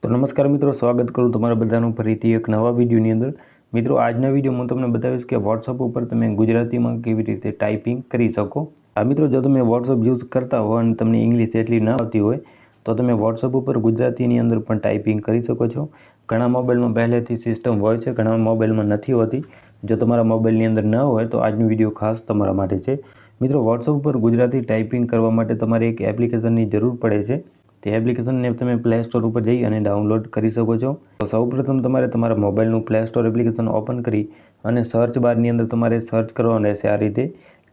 તો નમસ્કાર મિત્રો, સ્વાગત કરું તમારા બધાનું ફરીથી એક નવા વિડીયોની અંદર। મિત્રો, આજના વિડીયોમાં હું તમને બતાવીશ કે વોટ્સઅપ ઉપર તમે ગુજરાતીમાં કેવી રીતે ટાઈપિંગ કરી શકો। આ મિત્રો, જો તમે વોટ્સઅપ યુઝ કરતા હો અને તમને ઇંગ્લિશ એટલી ન આવતી હોય તો તમે વોટ્સઅપ ઉપર ગુજરાતીની અંદર પણ ટાઈપિંગ કરી શકો છો। ઘણા મોબાઈલમાં પહેલેથી સિસ્ટમ હોય છે, ઘણા મોબાઈલમાં નથી હોતી। જો તમારા મોબાઈલની અંદર ન હોય તો આજનો વિડીયો ખાસ તમારા માટે છે। મિત્રો, વોટ્સઅપ ઉપર ગુજરાતી ટાઈપિંગ કરવા માટે તમારે એક એપ્લિકેશનની જરૂર પડે છે। તે એપ્લિકેશનને તમે પ્લે સ્ટોર ઉપર જઈ અને ડાઉનલોડ કરી શકો છો। તો સૌપ્રથમ તમારે તમારા મોબાઈલનું પ્લે સ્ટોર એપ્લિકેશન ઓપન કરી અને સર્ચ બારની અંદર તમારે સર્ચ કરવાનું રહેશે આ રીતે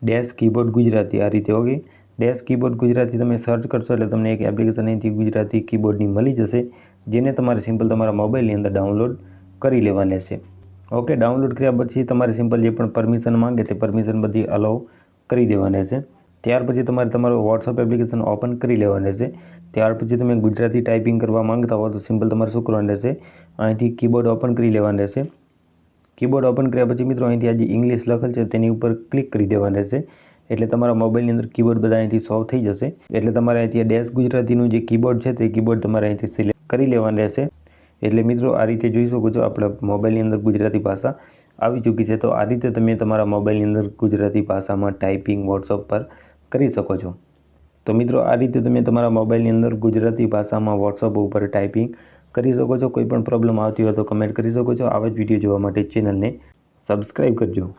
ડેશ કીબોર્ડ ગુજરાતી, આ રીતે ઓકે। ડેશ કીબોર્ડ ગુજરાતી તમે સર્ચ કરશો એટલે તમને એક એપ્લિકેશન અહીંથી ગુજરાતી કીબોર્ડની મળી જશે, જેને તમારે સિમ્પલ તમારા મોબાઈલની અંદર ડાઉનલોડ કરી લેવાની છે। ઓકે, ડાઉનલોડ કર્યા પછી તમારે સિમ્પલ જે પણ પરમિશન માંગે તે પરમિશન બધી અલાઉ કરી દેવાની છે। ત્યાર પછી તમારે તમારું વોટ્સઅપ એપ્લિકેશન ઓપન કરી લેવાનું છે। ત્યાર પછી તમે ગુજરાતી ટાઈપિંગ કરવા માંગતા હો તો સિમ્પલ તમારે શું કરવાનું રહેશે, અહીંથી કીબોર્ડ ઓપન કરી લેવાનું રહેશે। કીબોર્ડ ઓપન કર્યા પછી મિત્રો અહીંથી આ જે ઇંગ્લિશ લખેલ છે તેની ઉપર ક્લિક કરી દેવાનું રહેશે, એટલે તમારા મોબાઈલની અંદર કીબોર્ડ બધા અહીંથી સોલ્વ થઈ જશે। એટલે તમારે અહીંથી ડેશ ગુજરાતીનું જે કીબોર્ડ છે તે કીબોર્ડ તમારે અહીંથી સિલેક્ટ કરી લેવાનું રહેશે। એટલે મિત્રો, આ રીતે જોઈ શકો છો આપણા મોબાઈલની અંદર ગુજરાતી ભાષા આવી ચૂકી છે। તો આ રીતે તમે તમારા મોબાઈલની અંદર ગુજરાતી ભાષામાં ટાઈપિંગ વોટ્સઅપ પર કરી શકો છો। તો મિત્રો, આ રીતે તમે તમારા મોબાઈલની અંદર ગુજરાતી ભાષામાં વોટ્સઅપ ઉપર ટાઈપિંગ કરી શકો છો। કોઈ પણ પ્રોબ્લેમ આવતી હોય તો કમેન્ટ કરી શકો છો। આવા જ વિડીયો જોવા માટે ચેનલને સબસ્ક્રાઈબ કરજો।